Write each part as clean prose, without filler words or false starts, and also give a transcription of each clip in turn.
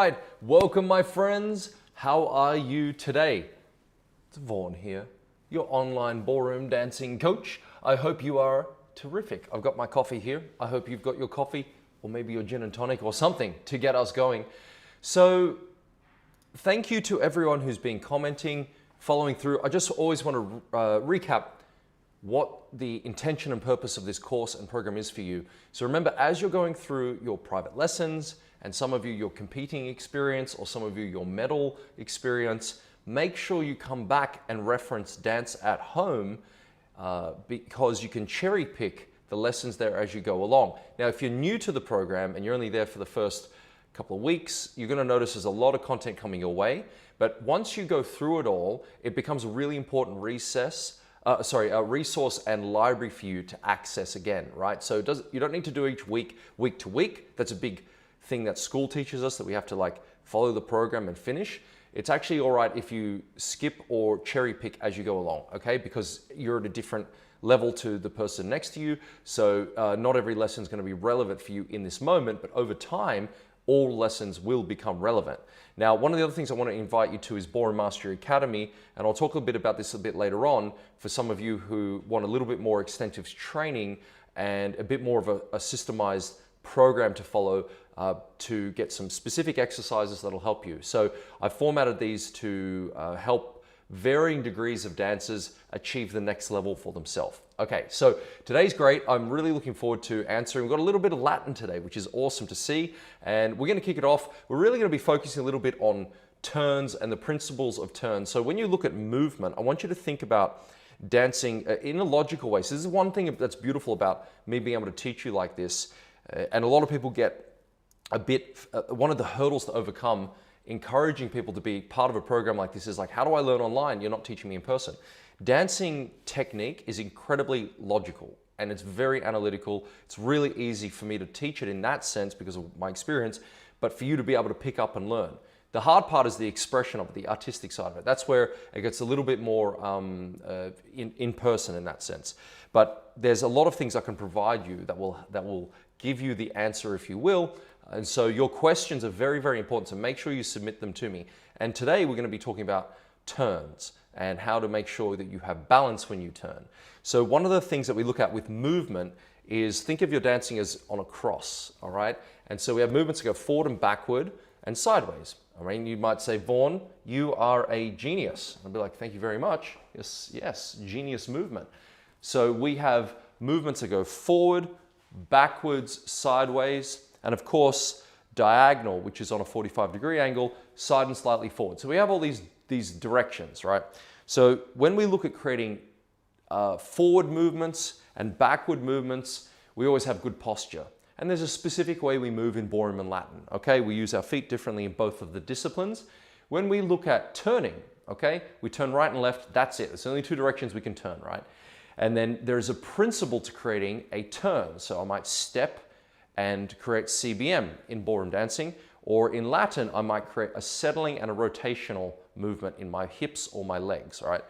right, welcome my friends. How are you today? It's Vaughan here, your online ballroom dancing coach. I hope you are terrific. I've got my coffee here. I hope you've got your coffee or maybe your gin and tonic or something to get us going. So thank you to everyone who's been commenting, following through. I just always want to recap what the intention and purpose of this course and program is for you. So remember, as you're going through your private lessons, and some of you your competing experience, or some of you your medal experience, make sure you come back and reference Dance at Home because you can cherry pick the lessons there as you go along. Now, if you're new to the program and you're only there for the first couple of weeks, you're going to notice there's a lot of content coming your way. But once you go through it all, it becomes a really important resource and library for you to access again, right? So you don't need to do each week to week. That's a big thing that school teaches us, that we have to like follow the program and finish. It's actually all right if you skip or cherry pick as you go along, okay? Because you're at a different level to the person next to you. So not every lesson is going to be relevant for you in this moment, but over time, all lessons will become relevant. Now, one of the other things I want to invite you to is Ballroom Mastery Academy, and I'll talk a bit about this a bit later on for some of you who want a little bit more extensive training and a bit more of a systemized program to follow to get some specific exercises that'll help you. So I've formatted these to help varying degrees of dancers achieve the next level for themselves. Okay, so today's great. I'm really looking forward to answering. We've got a little bit of Latin today, which is awesome to see. And we're going to kick it off. We're really going to be focusing a little bit on turns and the principles of turns. So when you look at movement, I want you to think about dancing in a logical way. So this is one thing that's beautiful about me being able to teach you like this. And a lot of people get a bit, one of the hurdles to overcome encouraging people to be part of a program like this is like, how do I learn online? You're not teaching me in person. Dancing technique is incredibly logical and it's very analytical. It's really easy for me to teach it in that sense because of my experience, but for you to be able to pick up and learn. The hard part is the expression of it, the artistic side of it. That's where it gets a little bit more in person in that sense. But there's a lot of things I can provide you that will give you the answer, if you will. And so your questions are very, very important. So make sure you submit them to me. And today we're going to be talking about turns and how to make sure that you have balance when you turn. So one of the things that we look at with movement is think of your dancing as on a cross, all right? And so we have movements that go forward and backward and sideways. I mean, you might say, Vaughan, you are a genius. I'll be like, thank you very much. Yes, genius movement. So we have movements that go forward, backwards, sideways, and of course, diagonal, which is on a 45-degree angle, side and slightly forward. So we have all these directions, right? So when we look at creating forward movements and backward movements, we always have good posture. And there's a specific way we move in ballroom and Latin, okay? We use our feet differently in both of the disciplines. When we look at turning, okay, we turn right and left, that's it. There's only two directions we can turn, right? And then there's a principle to creating a turn. So I might step and create CBM in ballroom dancing, or in Latin, I might create a settling and a rotational movement in my hips or my legs, all right?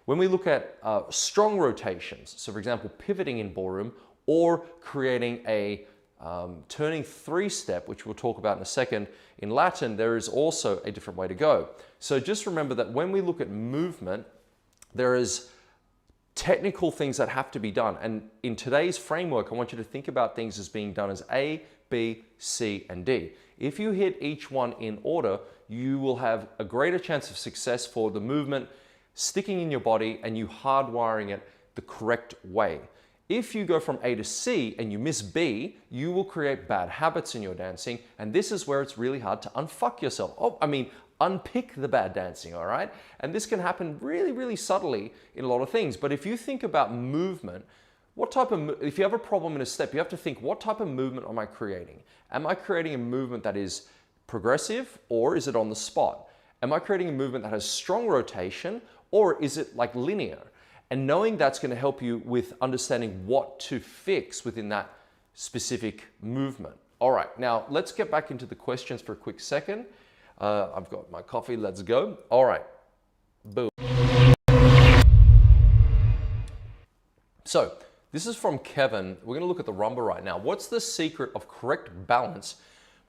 When we look at strong rotations, so for example, pivoting in ballroom, or creating a turning three-step, which we'll talk about in a second, in Latin, there is also a different way to go. So just remember that when we look at movement, there is technical things that have to be done. And in today's framework, I want you to think about things as being done as A, B, C, and D. If you hit each one in order, you will have a greater chance of success for the movement sticking in your body and you hardwiring it the correct way. If you go from A to C and you miss B, you will create bad habits in your dancing. And this is where it's really hard to unfuck yourself. Unpick the bad dancing, all right? And this can happen really, really subtly in a lot of things. But if you think about movement, if you have a problem in a step, you have to think, what type of movement am I creating? Am I creating a movement that is progressive or is it on the spot? Am I creating a movement that has strong rotation or is it like linear? And knowing that's going to help you with understanding what to fix within that specific movement. All right, now let's get back into the questions for a quick second. I've got my coffee, let's go. All right, boom. So this is from Kevin. We're gonna look at the rumba right now. What's the secret of correct balance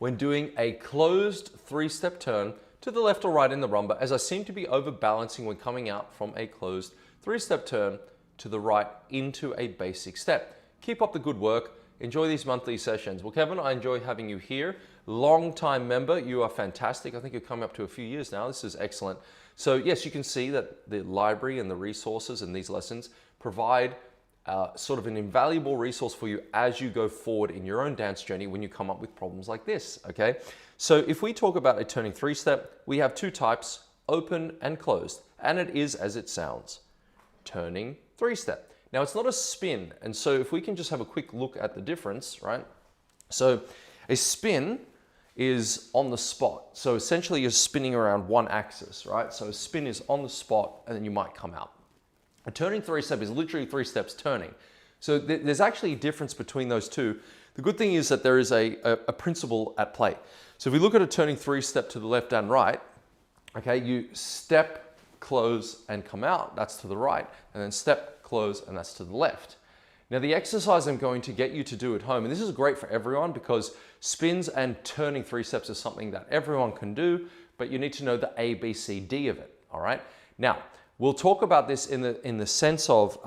when doing a closed 3-step turn to the left or right in the rumba, as I seem to be overbalancing when coming out from a closed 3-step turn to the right into a basic step. Keep up the good work. Enjoy these monthly sessions. Well, Kevin, I enjoy having you here. Long-time member, you are fantastic. I think you're coming up to a few years now. This is excellent. So yes, you can see that the library and the resources in these lessons provide sort of an invaluable resource for you as you go forward in your own dance journey when you come up with problems like this, okay? So if we talk about a turning 3-step, we have 2 types, open and closed, and it is as it sounds, turning 3-step. Now it's not a spin, and so if we can just have a quick look at the difference, right? So a spin is on the spot. So essentially you're spinning around one axis, right? So a spin is on the spot and then you might come out. A turning 3-step is literally 3 steps turning. So there's actually a difference between those two. The good thing is that there is a principle at play. So if we look at a turning 3-step to the left and right, okay, you step, close, and come out, that's to the right, and then step, close, and that's to the left. Now the exercise I'm going to get you to do at home, and this is great for everyone because spins and turning 3 steps is something that everyone can do, but you need to know the A, B, C, D of it, all right? Now, we'll talk about this in the sense of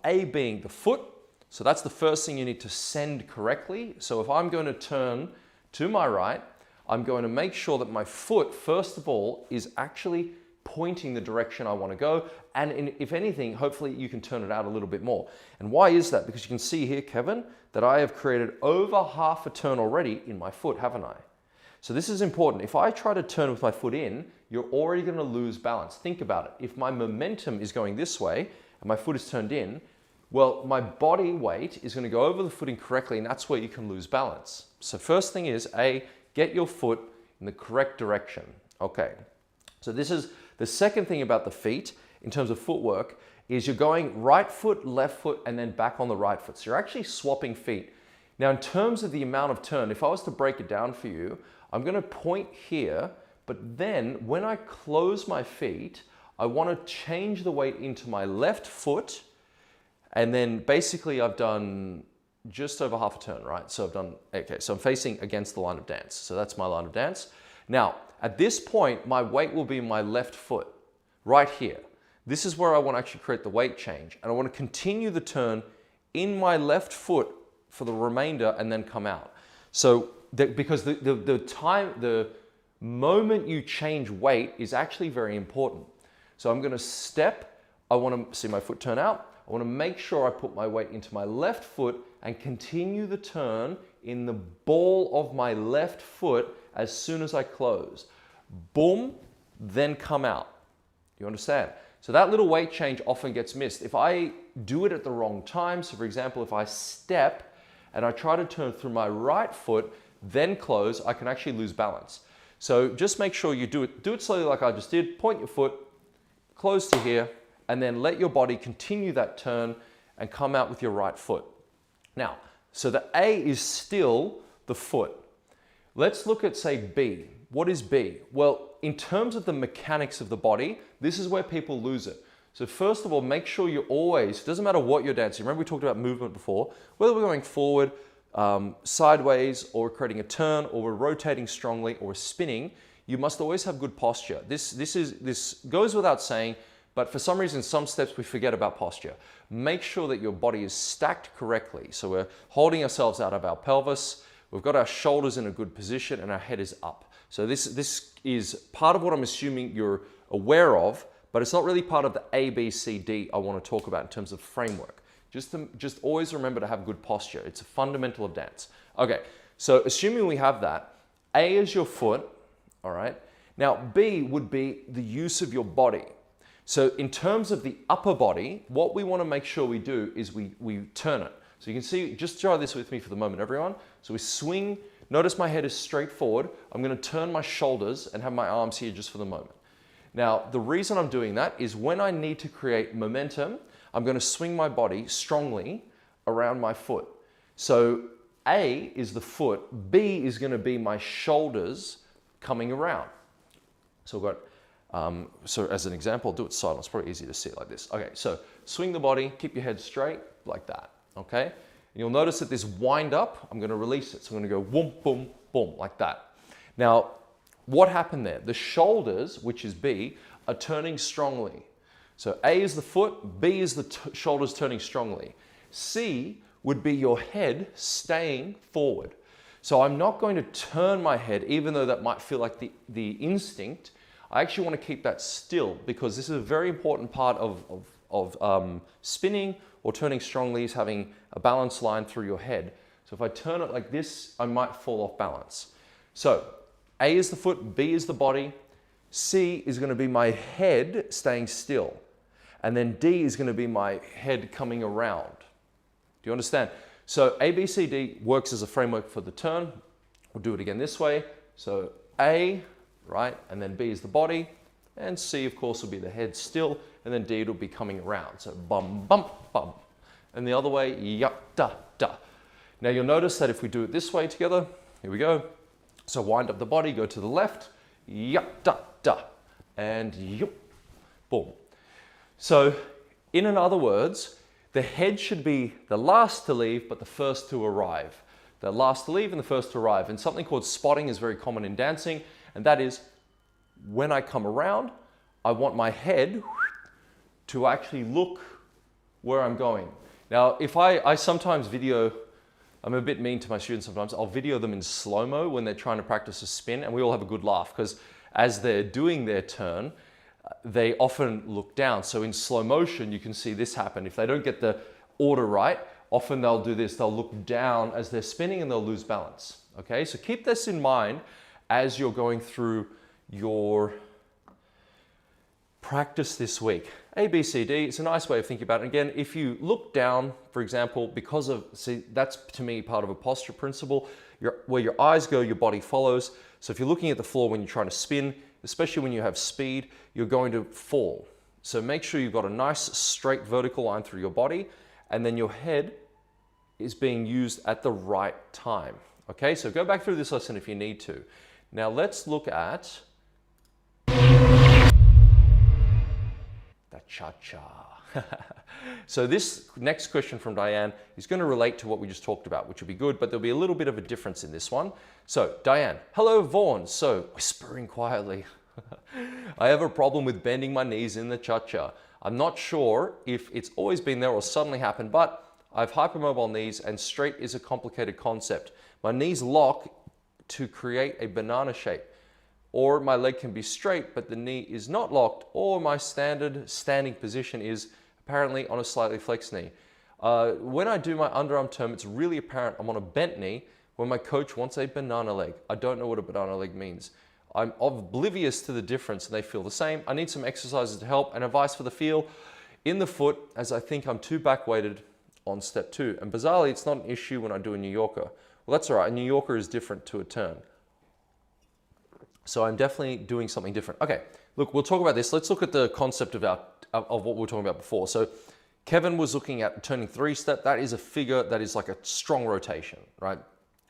A being the foot, so that's the first thing you need to send correctly. So if I'm going to turn to my right, I'm going to make sure that my foot, first of all, is actually pointing the direction I want to go. And if anything, hopefully you can turn it out a little bit more. And why is that? Because you can see here, Kevin, that I have created over half a turn already in my foot, haven't I? So this is important. If I try to turn with my foot in, you're already going to lose balance. Think about it. If my momentum is going this way and my foot is turned in, well, my body weight is going to go over the footing correctly, and that's where you can lose balance. So first thing is, A, get your foot in the correct direction. Okay. So this is the second thing about the feet in terms of footwork is you're going right foot, left foot, and then back on the right foot. So you're actually swapping feet. Now, in terms of the amount of turn, if I was to break it down for you, I'm going to point here, but then when I close my feet, I want to change the weight into my left foot, and then basically I've done just over half a turn, right? So I've done, okay, so I'm facing against the line of dance. So that's my line of dance. Now, at this point, my weight will be in my left foot, right here. This is where I want to actually create the weight change, and I want to continue the turn in my left foot for the remainder and then come out. So because the moment you change weight is actually very important. So I'm going to step, I want to see my foot turn out, I want to make sure I put my weight into my left foot and continue the turn in the ball of my left foot as soon as I close. Boom, then come out. You understand? So that little weight change often gets missed. If I do it at the wrong time, so for example, if I step and I try to turn through my right foot, then close, I can actually lose balance. So just make sure you do it slowly like I just did. Point your foot, close to here, and then let your body continue that turn and come out with your right foot. Now, so the A is still the foot. Let's look at, say, B. What is B? Well, in terms of the mechanics of the body, this is where people lose it. So first of all, make sure you always, it doesn't matter what you're dancing. Remember we talked about movement before, whether we're going forward, sideways, or creating a turn, or we're rotating strongly, or we're spinning, you must always have good posture. This goes without saying, but for some reason, some steps we forget about posture. Make sure that your body is stacked correctly. So we're holding ourselves out of our pelvis, we've got our shoulders in a good position, and our head is up. So this is part of what I'm assuming you're aware of, but it's not really part of the A, B, C, D I want to talk about in terms of framework. Just always remember to have good posture. It's a fundamental of dance. Okay, so assuming we have that, A is your foot, all right? Now, B would be the use of your body. So in terms of the upper body, what we want to make sure we do is we turn it. So you can see, just try this with me for the moment, everyone. So we swing, notice my head is straight forward. I'm going to turn my shoulders and have my arms here just for the moment. Now, the reason I'm doing that is when I need to create momentum, I'm going to swing my body strongly around my foot. So A is the foot, B is going to be my shoulders coming around. So I've got, so as an example, I'll do it silent. It's probably easier to see it like this. Okay, so swing the body, keep your head straight like that, okay? And you'll notice that this wind up, I'm going to release it. So I'm going to go boom, boom, boom, like that. Now, what happened there? The shoulders, which is B, are turning strongly. So A is the foot, B is the shoulders turning strongly. C would be your head staying forward. So I'm not going to turn my head, even though that might feel like the instinct. I actually want to keep that still, because this is a very important part of spinning or turning strongly, is having a balance line through your head. So if I turn it like this, I might fall off balance. So A is the foot, B is the body, C is going to be my head staying still, and then D is going to be my head coming around. Do you understand? So A, B, C, D works as a framework for the turn. We'll do it again this way. So A, right, and then B is the body, and C, of course, will be the head still, and then D will be coming around. So bum, bum, bum. And the other way, yup, da, da. Now you'll notice that if we do it this way together, here we go. So wind up the body, go to the left, yup, da, da, and yup, boom. So in other words, the head should be the last to leave, but the first to arrive. The last to leave and the first to arrive. And something called spotting is very common in dancing, and that is when I come around, I want my head to actually look where I'm going. Now, if I sometimes video, I'm a bit mean to my students sometimes, I'll video them in slow-mo when they're trying to practice a spin, and we all have a good laugh, because as they're doing their turn, they often look down. So in slow motion, you can see this happen. If they don't get the order right, often they'll do this. They'll look down as they're spinning and they'll lose balance. Okay, so keep this in mind as you're going through your practice this week. A, B, C, D, it's a nice way of thinking about it. Again, if you look down, for example, because of, see, that's to me part of a posture principle. Where your eyes go, your body follows. So if you're looking at the floor when you're trying to spin, especially when you have speed, you're going to fall. So make sure you've got a nice straight vertical line through your body, and then your head is being used at the right time. Okay, so go back through this lesson if you need to. Now let's look at the cha-cha. So this next question from Diane is going to relate to what we just talked about, which will be good, but there'll be a little bit of a difference in this one. So Diane, hello Vaughan So, whispering quietly. I have a problem with bending my knees in the cha-cha. I'm not sure if it's always been there or suddenly happened, but I have hypermobile knees and straight is a complicated concept. My knees lock to create a banana shape, or my leg can be straight, but the knee is not locked, or my standard standing position is apparently on a slightly flexed knee. When I do my underarm turn, it's really apparent I'm on a bent knee when my coach wants a banana leg. I don't know what a banana leg means. I'm oblivious to the difference and they feel the same. I need some exercises to help and advice for the feel in the foot, as I think I'm too back weighted on step 2. And bizarrely, it's not an issue when I do a New Yorker. Well, that's all right. A New Yorker is different to a turn. So I'm definitely doing something different. Okay, look, we'll talk about this. Let's look at the concept of what we were talking about before. So Kevin was looking at turning 3-step. That is a figure that is like a strong rotation, right?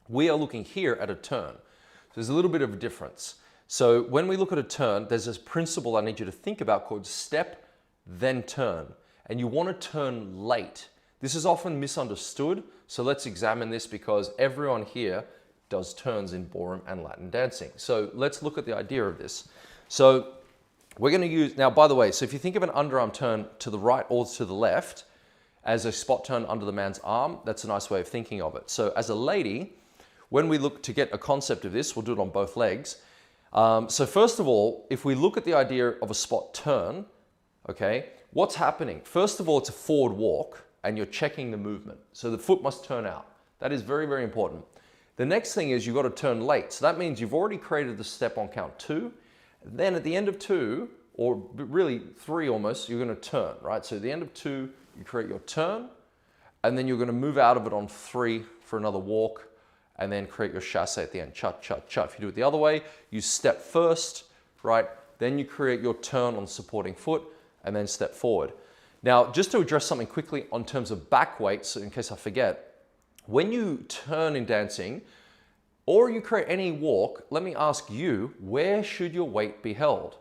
We are looking here at a turn. So there's a little bit of a difference. So when we look at a turn, there's this principle I need you to think about called step, then turn. And you want to turn late. This is often misunderstood. So let's examine this, because everyone here does turns in ballroom and Latin dancing. So let's look at the idea of this. So we're going to use, now by the way, so if you think of an underarm turn to the right or to the left as a spot turn under the man's arm, that's a nice way of thinking of it. So as a lady, when we look to get a concept of this, we'll do it on both legs. So first of all, if we look at the idea of a spot turn, okay, what's happening? First of all, it's a forward walk and you're checking the movement. So the foot must turn out. That is very, very important. The next thing is you've got to turn late. So that means you've already created the step on count 2. Then at the end of 2, or really 3 almost, you're going to turn, right? So at the end of 2, you create your turn, and then you're going to move out of it on 3 for another walk, and then create your chasse at the end, cha, cha, cha. If you do it the other way, you step first, right? Then you create your turn on the supporting foot, and then step forward. Now, just to address something quickly on terms of back weight, so in case I forget, when you turn in dancing, or you create any walk, let me ask you, where should your weight be held?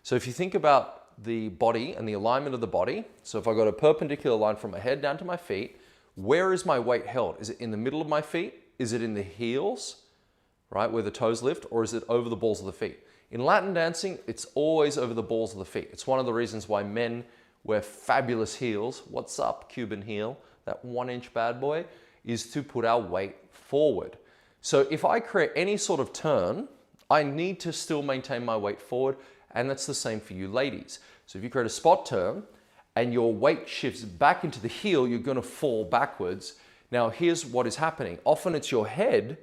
So if you think about the body and the alignment of the body, so if I got a perpendicular line from my head down to my feet, where is my weight held? Is it in the middle of my feet? Is it in the heels? right, where the toes lift, or is it over the balls of the feet? In Latin dancing, it's always over the balls of the feet. It's one of the reasons why men wear fabulous heels. What's up, Cuban heel? That 1-inch bad boy is to put our weight forward. So if I create any sort of turn, I need to still maintain my weight forward, and that's the same for you ladies. So if you create a spot turn and your weight shifts back into the heel, you're going to fall backwards. Now here's what is happening. Often it's your head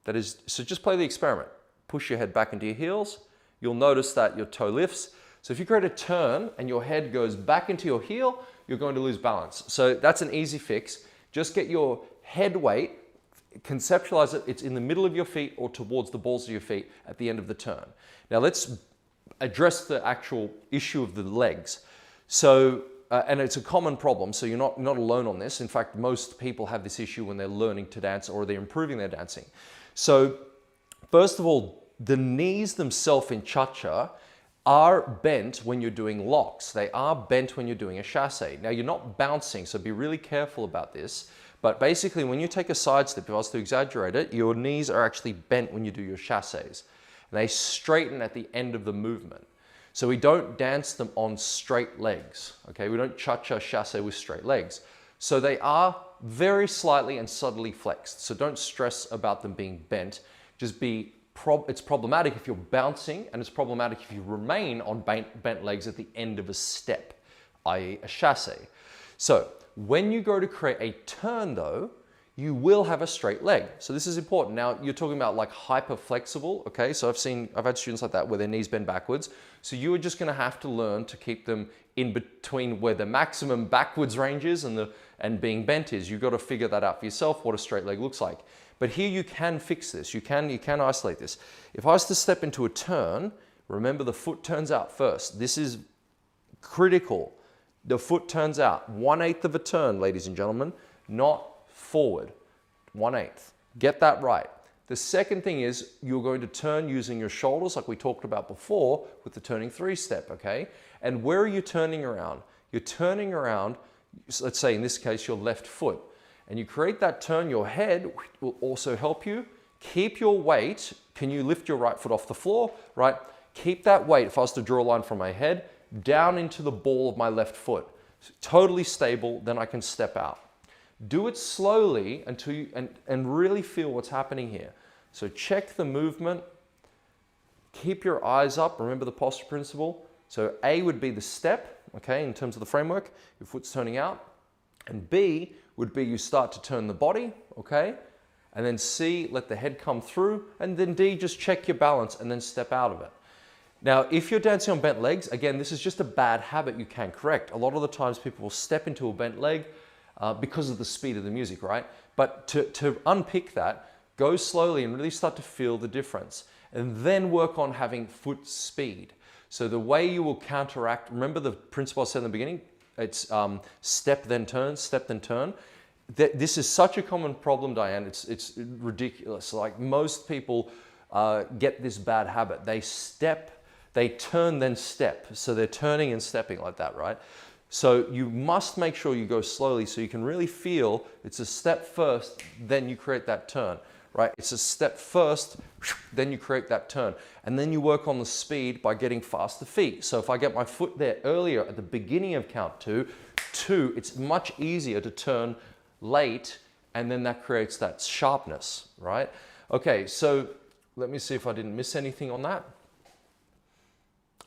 that is, so just play the experiment. Push your head back into your heels. You'll notice that your toe lifts. So if you create a turn and your head goes back into your heel, you're going to lose balance. So that's an easy fix. Just get your head weight, conceptualize it, it's in the middle of your feet or towards the balls of your feet at the end of the turn. Now let's address the actual issue of the legs. So, and it's a common problem, so you're not alone on this. In fact, most people have this issue when they're learning to dance or they're improving their dancing. So first of all, the knees themselves in cha-cha are bent when you're doing locks. They are bent when you're doing a chasse. Now you're not bouncing, so be really careful about this. But basically when you take a side step, if I was to exaggerate it, your knees are actually bent when you do your chasses. And they straighten at the end of the movement. So we don't dance them on straight legs, okay? We don't cha-cha chasse with straight legs. So they are very slightly and subtly flexed. So don't stress about them being bent. Just it's problematic if you're bouncing, and it's problematic if you remain on bent legs at the end of a step, i.e. a chasse. So when you go to create a turn though, you will have a straight leg. So this is important. Now you're talking about like hyper flexible, okay? So I've had students like that where their knees bend backwards. So you are just gonna have to learn to keep them in between where the maximum backwards range is and being bent is. You've got to figure that out for yourself, what a straight leg looks like. But here you can fix this. You can isolate this. If I was to step into a turn, remember the foot turns out first. This is critical. The foot turns out 1/8 of a turn, ladies and gentlemen, not forward, 1/8. Get that right. The second thing is you're going to turn using your shoulders like we talked about before with the turning 3 step, okay? And where are you turning around? You're turning around, let's say in this case, your left foot. And you create that turn, your head will also help you. Keep your weight. Can you lift your right foot off the floor, right? Keep that weight, if I was to draw a line from my head, down into the ball of my left foot. Totally stable, then I can step out. Do it slowly until you, and really feel what's happening here. So check the movement, keep your eyes up, remember the posture principle. So A would be the step, okay, in terms of the framework, your foot's turning out. And B would be you start to turn the body, okay? And then C, let the head come through. And then D, just check your balance and then step out of it. Now, if you're dancing on bent legs, again, this is just a bad habit you can correct. A lot of the times people will step into a bent leg because of the speed of the music, right? But to unpick that, go slowly and really start to feel the difference. And then work on having foot speed. So the way you will counteract, remember the principle I said in the beginning? It's step then turn, step then turn. This is such a common problem, Diane. It's ridiculous. Like most people get this bad habit. They step, they turn then step. So they're turning and stepping like that, right? So you must make sure you go slowly so you can really feel it's a step first, then you create that turn, right? It's a step first, then you create that turn. And then you work on the speed by getting faster feet. So if I get my foot there earlier at the beginning of count two, it's much easier to turn late, and then that creates that sharpness, right? Okay, so let me see if I didn't miss anything on that.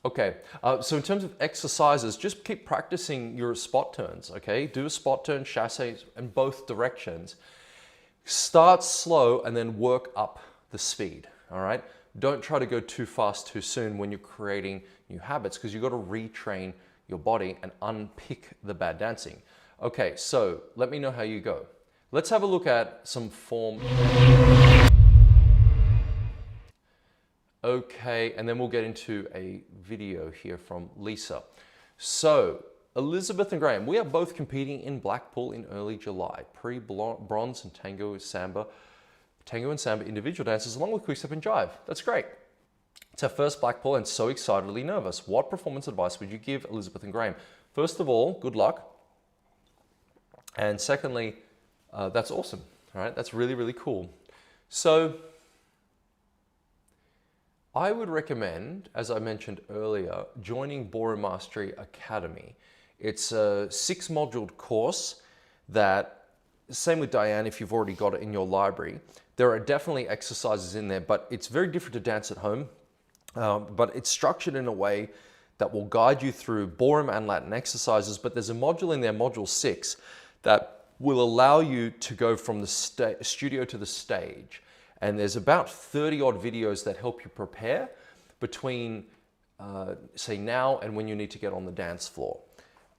Okay, so in terms of exercises, just keep practicing your spot turns, okay? Do a spot turn, chasse in both directions. Start slow and then work up the speed, all right? Don't try to go too fast too soon when you're creating new habits, because you've got to retrain your body and unpick the bad dancing. Okay, so let me know how you go. Let's have a look at some form. Okay, and then we'll get into a video here from Lisa. So, Elizabeth and Graham, we are both competing in Blackpool in early July. Pre-bronze and tango and samba individual dances along with quick step and jive. That's great. It's our first Blackpool and so excitedly nervous. What performance advice would you give Elizabeth and Graham? First of all, good luck. And secondly, that's awesome. All right, that's really, really cool. So I would recommend, as I mentioned earlier, joining Ballroom Mastery Academy. It's a 6-module course that, same with DIANE if you've already got it in your library. There are definitely exercises in there, but it's very different to dance at home. But it's structured in a way that will guide you through ballroom and Latin exercises. But there's a module in there, module 6, that will allow you to go from the studio to the stage. And there's about 30 odd videos that help you prepare between, say, now and when you need to get on the dance floor.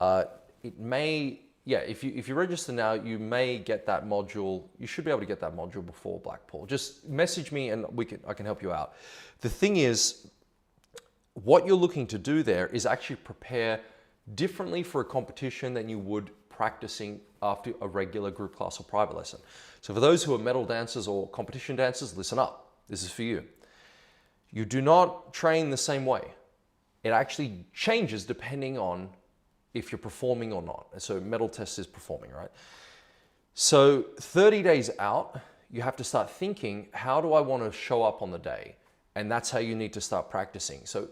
It may, yeah, if you register now, you may get that module. You should be able to get that module before Blackpool. Just message me and I can help you out. The thing is, what you're looking to do there is actually prepare differently for a competition than you would practicing after a regular group class or private lesson. So for those who are medal dancers or competition dancers, listen up. This is for you. You do not train the same way. It actually changes depending on if you're performing or not. And so medal test is performing, right? So 30 days out, you have to start thinking, how do I want to show up on the day? And that's how you need to start practicing. So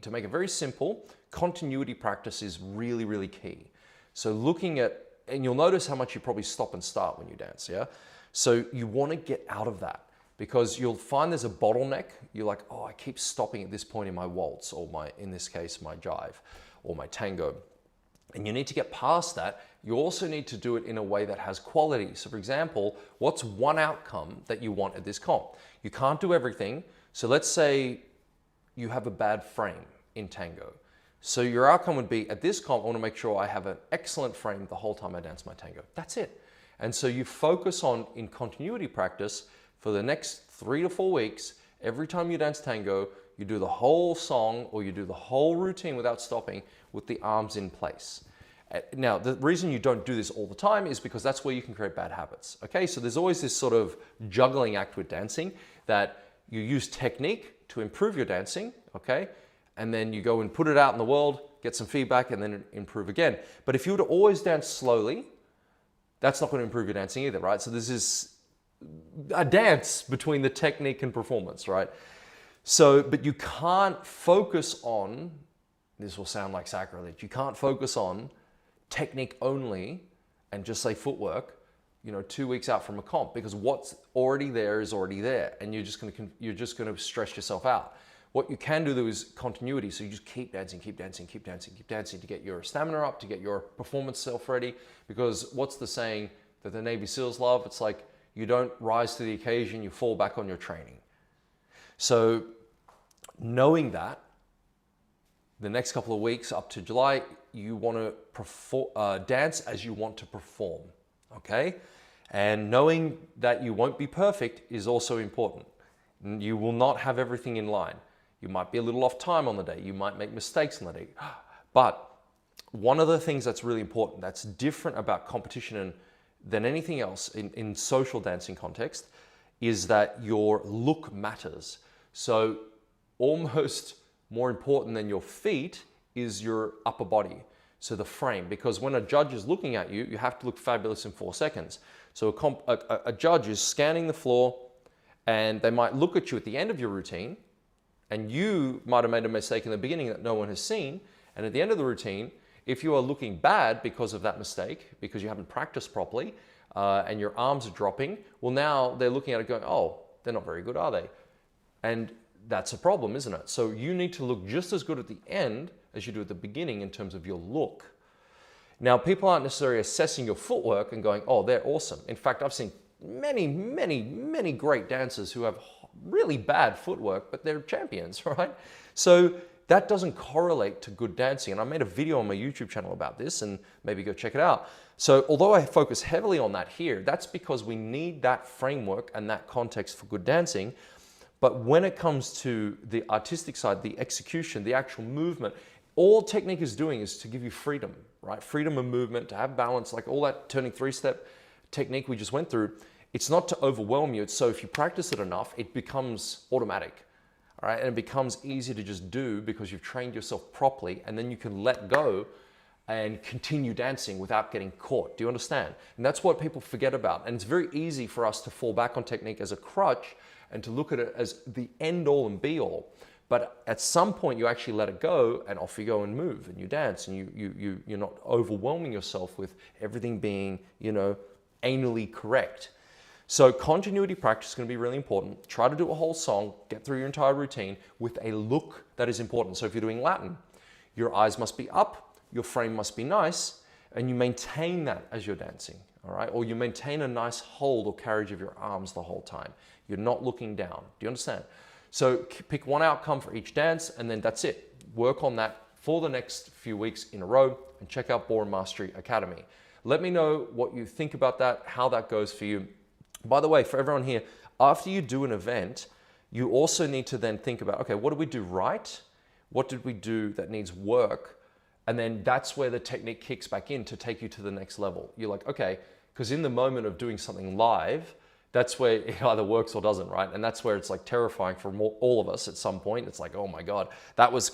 to make it very simple, continuity practice is really, really key. So looking at, and you'll notice how much you probably stop and start when you dance, yeah? So you want to get out of that because you'll find there's a bottleneck. You're like, oh, I keep stopping at this point in my waltz or in this case, my jive or my tango. And you need to get past that. You also need to do it in a way that has quality. So for example, what's one outcome that you want at this comp? You can't do everything. So let's say you have a bad frame in tango. So your outcome would be, at this comp, I want to make sure I have an excellent frame the whole time I dance my tango. That's it. And so you focus on, in continuity practice, for the next 3 to 4 weeks, every time you dance tango, you do the whole song or you do the whole routine without stopping with the arms in place. Now, the reason you don't do this all the time is because that's where you can create bad habits. Okay, so there's always this sort of juggling act with dancing that you use technique to improve your dancing, okay? And then you go and put it out in the world, get some feedback, and then improve again. But if you were to always dance slowly, that's not going to improve your dancing either, right? So this is a dance between the technique and performance, right? So, but you can't focus on, this will sound like sacrilege, you can't focus on technique only and just say footwork, 2 weeks out from a comp, because what's already there is already there, and you're just going to stress yourself out. What you can do though is continuity, so you just keep dancing, keep dancing, keep dancing, keep dancing to get your stamina up, to get your performance self ready, because what's the saying that the Navy SEALs love? It's like, you don't rise to the occasion, you fall back on your training. So knowing that, the next couple of weeks up to July, you want to dance as you want to perform, okay? And knowing that you won't be perfect is also important. You will not have everything in line. You might be a little off time on the day. You might make mistakes on the day. But one of the things that's really important, that's different about competition than anything else in social dancing context, is that your look matters. So almost more important than your feet is your upper body. So the frame, because when a judge is looking at you, you have to look fabulous in 4 seconds. So a judge is scanning the floor, and they might look at you at the end of your routine, and you might have made a mistake in the beginning that no one has seen. And at the end of the routine, if you are looking bad because of that mistake, because you haven't practiced properly, and your arms are dropping, well, now they're looking at it going, oh, they're not very good, are they? And that's a problem, isn't it? So you need to look just as good at the end as you do at the beginning in terms of your look. Now, people aren't necessarily assessing your footwork and going, oh, they're awesome. In fact, I've seen many, many, many great dancers who have really bad footwork, but they're champions, right? So that doesn't correlate to good dancing. And I made a video on my YouTube channel about this, and maybe go check it out. So although I focus heavily on that here, that's because we need that framework and that context for good dancing. But when it comes to the artistic side, the execution, the actual movement, all technique is doing is to give you freedom, right? Freedom of movement, to have balance, like all that turning 3-step technique we just went through. It's not to overwhelm you. It's so if you practice it enough, it becomes automatic, all right? And it becomes easy to just do because you've trained yourself properly, and then you can let go and continue dancing without getting caught. Do you understand? And that's what people forget about. And it's very easy for us to fall back on technique as a crutch and to look at it as the end all and be all. But at some point you actually let it go and off you go and move and you dance and you're not overwhelming yourself with everything being, you know, anally correct. So continuity practice is going to be really important. Try to do a whole song, get through your entire routine with a look that is important. So if you're doing Latin, your eyes must be up, your frame must be nice, and you maintain that as you're dancing, all right? Or you maintain a nice hold or carriage of your arms the whole time. You're not looking down. Do you understand? So pick one outcome for each dance, and then that's it. Work on that for the next few weeks in a row, and check out Ballroom Mastery Academy. Let me know what you think about that, how that goes for you. By the way, for everyone here, after you do an event, you also need to then think about, okay, what did we do right? What did we do that needs work? And then that's where the technique kicks back in to take you to the next level. You're like, okay, because in the moment of doing something live, that's where it either works or doesn't, right? And that's where it's like terrifying for all of us at some point. It's like, oh my God, that was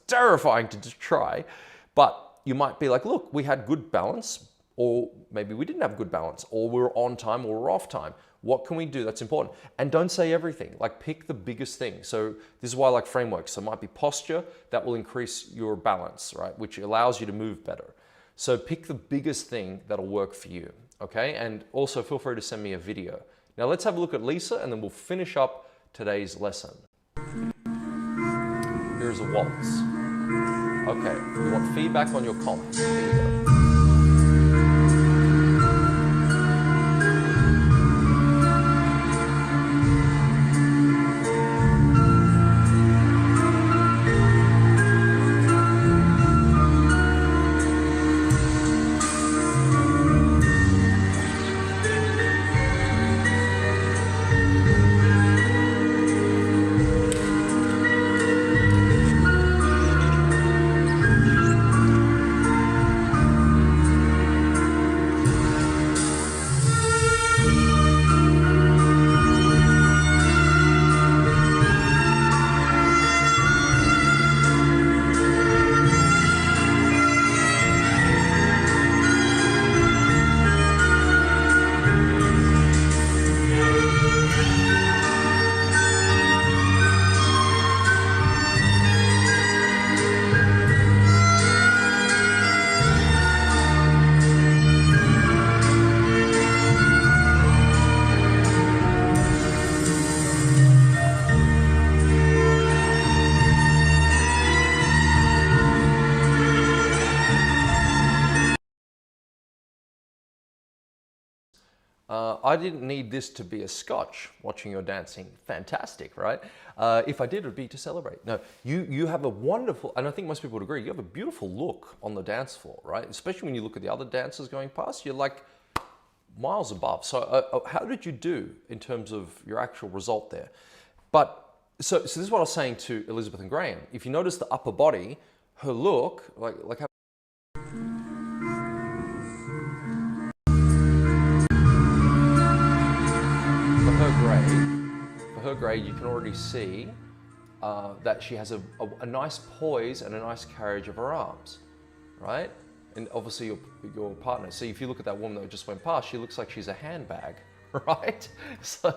terrifying to just try. But you might be like, look, we had good balance, or maybe we didn't have good balance, or we were on time or we're off time. What can we do? That's important. And don't say everything, like pick the biggest thing. So this is why I like frameworks. So it might be posture that will increase your balance, right? Which allows you to move better. So pick the biggest thing that'll work for you, okay? And also feel free to send me a video. Now let's have a look at Lisa and then we'll finish up today's lesson. Here's a waltz. Okay, you want feedback on your comp. Here we go. I didn't need this to be a scotch, watching your dancing. Fantastic, right? If I did, it would be to celebrate. No, you have a wonderful, and I think most people would agree, you have a beautiful look on the dance floor, right? Especially when you look at the other dancers going past, you're like miles above. So how did you do in terms of your actual result there? But, so this is what I was saying to Elizabeth and Graham. If you notice the upper body, her look, like how for her grade, you can already see that she has a nice poise and a nice carriage of her arms, right? And obviously your partner. So if you look at that woman that just went past, she looks like she's a handbag, right? So,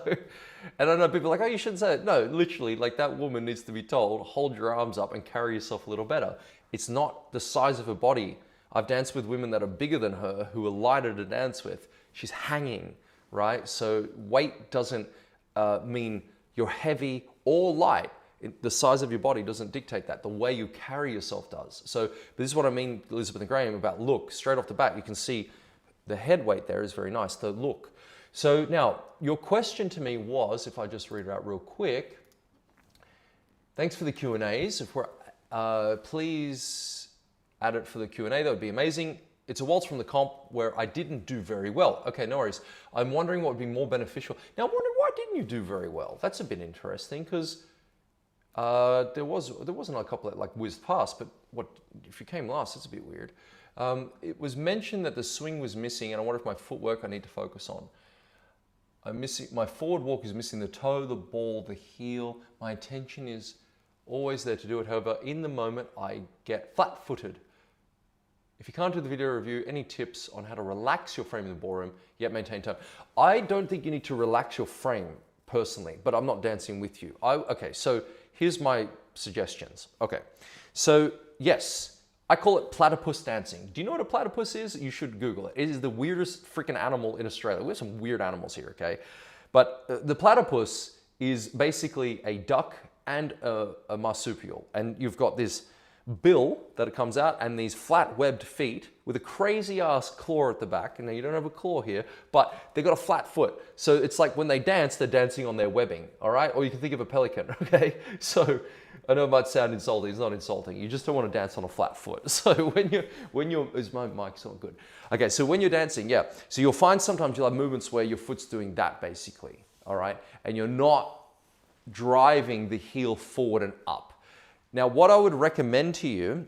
and I know people are like, oh, you shouldn't say it. No, literally, like that woman needs to be told, hold your arms up and carry yourself a little better. It's not the size of her body. I've danced with women that are bigger than her who are lighter to dance with. She's hanging, right? So weight doesn't mean you're heavy or light. The size of your body doesn't dictate that. The way you carry yourself does. So this is what I mean, Elizabeth and Graham, about look. Straight off the bat, you can see the head weight there is very nice, the look. So now, your question to me was, if I just read it out real quick, thanks for the Q&As. If we're, please add it for the Q&A, that would be amazing. It's a waltz from the comp where I didn't do very well. Okay, no worries. I'm wondering what would be more beneficial. Now, I'm wondering, why didn't you do very well? That's a bit interesting, because there wasn't a couple that like whizzed past, but what if you came last? That's a bit weird. It was mentioned that the swing was missing, and I wonder if my footwork I need to focus on. I'm missing, my forward walk is missing the toe, the ball, the heel. My intention is always there to do it. However, in the moment, I get flat-footed. If you can't do the video review, any tips on how to relax your frame in the ballroom, yet maintain tone? I don't think you need to relax your frame personally, but I'm not dancing with you. Okay, so here's my suggestions. Okay, so yes, I call it platypus dancing. Do you know what a platypus is? You should Google it. It is the weirdest freaking animal in Australia. We have some weird animals here, okay? But the platypus is basically a duck and a marsupial. And you've got this bill that it comes out and these flat webbed feet with a crazy ass claw at the back. And you don't have a claw here, but they've got a flat foot. So it's like when they dance, they're dancing on their webbing, all right? Or you can think of a pelican, okay? So I know it might sound insulting, it's not insulting. You just don't want to dance on a flat foot. So when you're, is my mic so good? Okay, so when you're dancing, yeah. So you'll find sometimes you'll have movements where your foot's doing that basically, all right? And you're not driving the heel forward and up. Now, what I would recommend to you,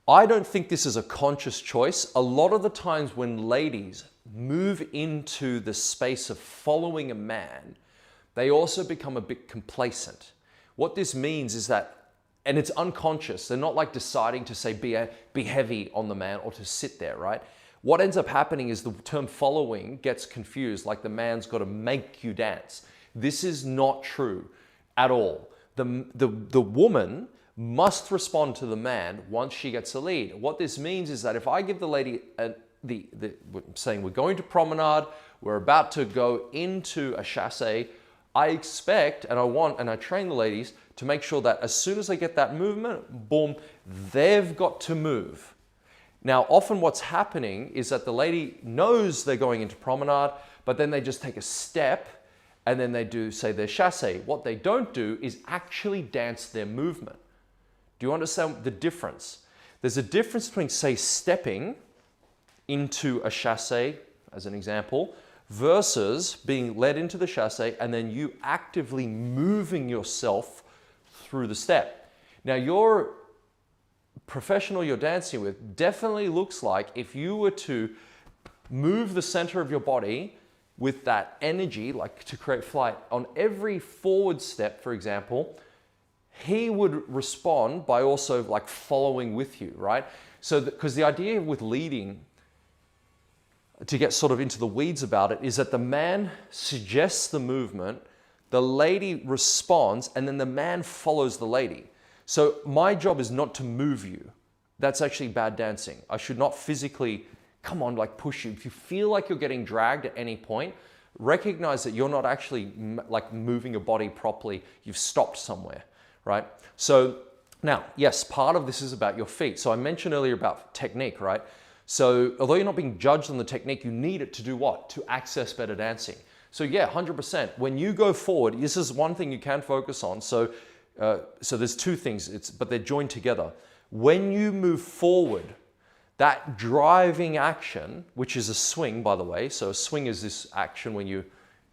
I don't think this is a conscious choice. A lot of the times when ladies move into the space of following a man, they also become a bit complacent. What this means is that, and it's unconscious, they're not like deciding to say be heavy on the man or to sit there, right? What ends up happening is the term following gets confused, like the man's got to make you dance. This is not true at all. The woman must respond to the man once she gets a lead. What this means is that if I give the lady, saying we're going to promenade, we're about to go into a chasse, I expect and I train the ladies to make sure that as soon as they get that movement, boom, they've got to move. Now, often what's happening is that the lady knows they're going into promenade, but then they just take a step and then they do, say, their chasse. What they don't do is actually dance their movement. Do you understand the difference? There's a difference between, say, stepping into a chasse, as an example, versus being led into the chasse and then you actively moving yourself through the step. Now, your professional you're dancing with definitely looks like if you were to move the center of your body with that energy, like to create flight, on every forward step, for example, he would respond by also like following with you, right? So, because the idea with leading, to get sort of into the weeds about it, is that the man suggests the movement, the lady responds, and then the man follows the lady. So my job is not to move you. That's actually bad dancing. I should not physically, come on, like push you. If you feel like you're getting dragged at any point, recognize that you're not actually like moving your body properly. You've stopped somewhere, right? So now, yes, part of this is about your feet. So I mentioned earlier about technique, right? So although you're not being judged on the technique, you need it to do what? To access better dancing. So yeah, 100%. When you go forward, this is one thing you can focus on. So there's two things, but they're joined together. When you move forward, that driving action, which is a swing, by the way. So a swing is this action when you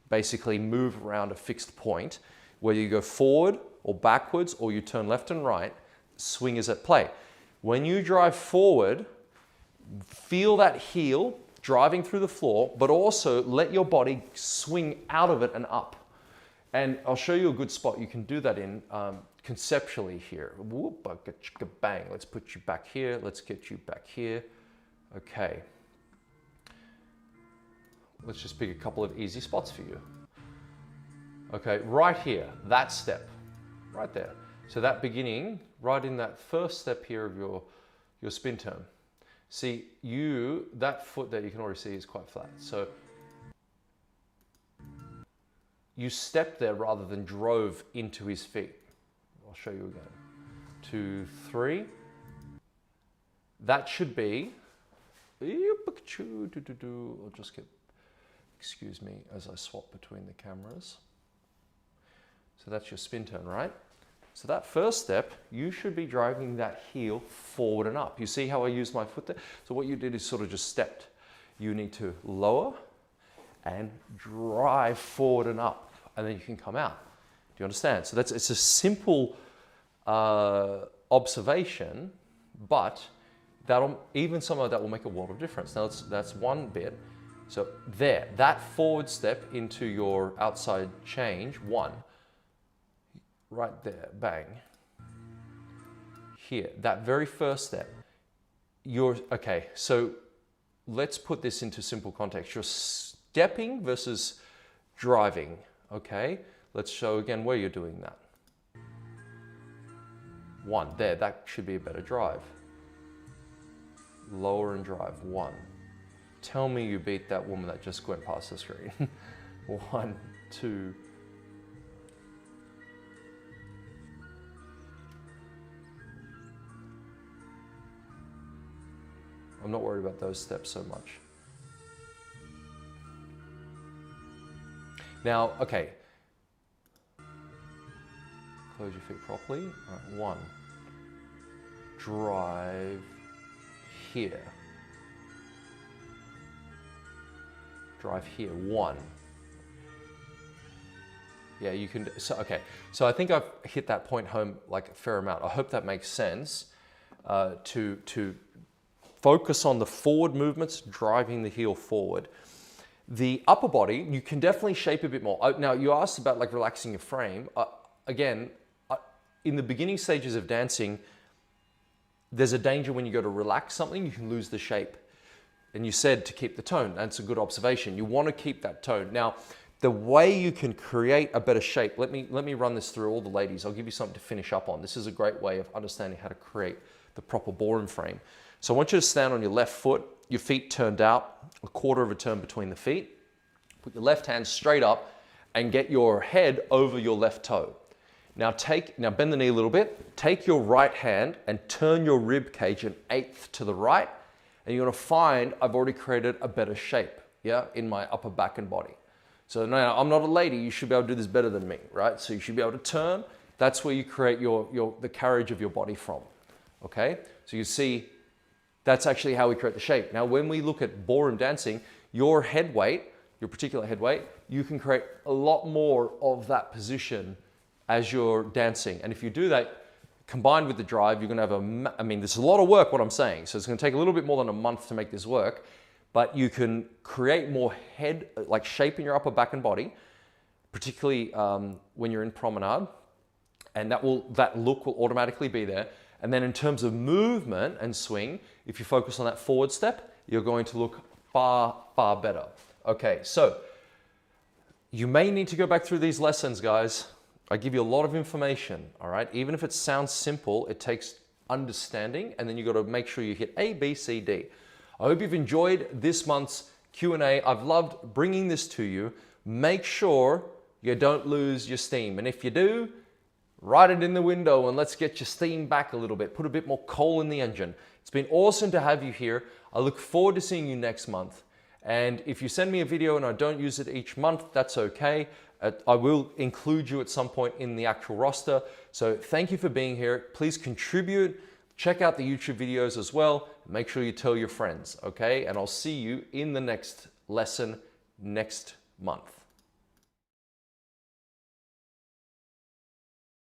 basically move around a fixed point, whether you go forward or backwards or you turn left and right, swing is at play. When you drive forward, feel that heel driving through the floor, but also let your body swing out of it and up. And I'll show you a good spot you can do that in conceptually here. Whoop, bang. Let's put you back here. Let's get you back here. Okay. Let's just pick a couple of easy spots for you. Okay, right here, that step, right there. So that beginning, right in that first step here of your spin turn. See, that foot there, you can already see is quite flat. So you stepped there rather than drove into his feet. I'll show you again. 2, 3. That should be, I'll just get, excuse me as I swap between the cameras. So that's your spin turn, right? So that first step, you should be driving that heel forward and up. You see how I used my foot there? So what you did is sort of just stepped. You need to lower and drive forward and up, and then you can come out. Do you understand? So it's a simple observation, but even some of that will make a world of difference. Now that's one bit. So there, that forward step into your outside change, 1. Right there, bang. Here, that very first step. Okay, so let's put this into simple context. You're stepping versus driving, okay? Let's show again where you're doing that. 1. There, that should be a better drive. Lower and drive. 1. Tell me you beat that woman that just went past the screen. 1, 2. I'm not worried about those steps so much. Now, okay. Close your feet properly. All right, 1. Drive here. Drive here. 1. Yeah, you can. So, okay. So I think I've hit that point home like a fair amount. I hope that makes sense. To focus on the forward movements, driving the heel forward. The upper body, you can definitely shape a bit more. Now, you asked about like relaxing your frame. Again, in the beginning stages of dancing, there's a danger when you go to relax something, you can lose the shape. And you said to keep the tone. That's a good observation. You want to keep that tone. Now, the way you can create a better shape, let me run this through all the ladies. I'll give you something to finish up on. This is a great way of understanding how to create the proper ballroom frame. So I want you to stand on your left foot, your feet turned out, a quarter of a turn between the feet. Put your left hand straight up and get your head over your left toe. Now bend the knee a little bit. Take your right hand and turn your rib cage 1/8 to the right. And you're gonna find I've already created a better shape, yeah, in my upper back and body. So now I'm not a lady, you should be able to do this better than me, right? So you should be able to turn. That's where you create the carriage of your body from, okay? So you see, that's actually how we create the shape. Now, when we look at ballroom dancing, your head weight, your particular head weight, you can create a lot more of that position as you're dancing. And if you do that, combined with the drive, you're gonna have I mean, there's a lot of work, what I'm saying. So it's gonna take a little bit more than a month to make this work, but you can create more head, like shape in your upper back and body, particularly when you're in promenade, and that look will automatically be there. And then in terms of movement and swing, if you focus on that forward step, you're going to look far, far better. Okay, so you may need to go back through these lessons, guys. I give you a lot of information, all right? Even if it sounds simple, it takes understanding, and then you got to make sure you hit A, B, C, D. I hope you've enjoyed this month's Q&A. I've loved bringing this to you. Make sure you don't lose your steam. And if you do, write it in the window and let's get your steam back a little bit. Put a bit more coal in the engine. It's been awesome to have you here. I look forward to seeing you next month. And if you send me a video and I don't use it each month, that's okay. I will include you at some point in the actual roster. So thank you for being here. Please contribute. Check out the YouTube videos as well. Make sure you tell your friends, okay? And I'll see you in the next lesson next month.